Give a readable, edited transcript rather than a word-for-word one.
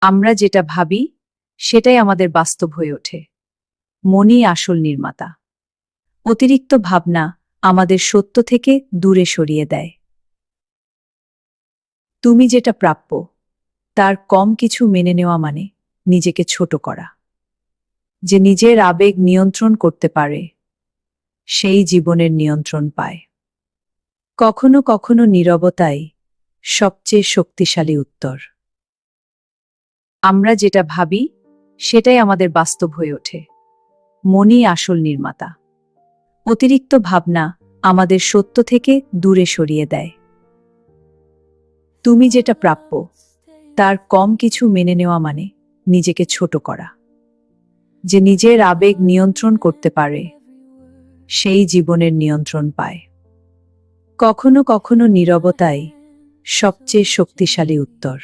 আমরা যেটা ভাবি সেটাই আমাদের বাস্তব হয়ে ওঠে। মনই আসল নির্মাতা। অতিরিক্ত ভাবনা আমাদের সত্য থেকে দূরে সরিয়ে দেয়। তুমি যেটা প্রাপ্য তার কম কিছু মেনে নেওয়া মানে নিজেকে ছোট করা। যে নিজের আবেগ নিয়ন্ত্রণ করতে পারে সেই জীবনের নিয়ন্ত্রণ পায়। কখনো কখনো নীরবতাই সবচেয়ে শক্তিশালী উত্তর। আমরা যেটা ভাবি সেটাই আমাদের বাস্তব হয়ে ওঠে। মনই আসল নির্মাতা। অতিরিক্ত ভাবনা আমাদের সত্য থেকে দূরে সরিয়ে দেয়। তুমি যেটা প্রাপ্য তার কম কিছু মেনে নেওয়া মানে নিজেকে ছোট করা। যে নিজের আবেগ নিয়ন্ত্রণ করতে পারে সেই জীবনের নিয়ন্ত্রণ পায়। কখনো কখনো নীরবতাই সবচেয়ে শক্তিশালী উত্তর।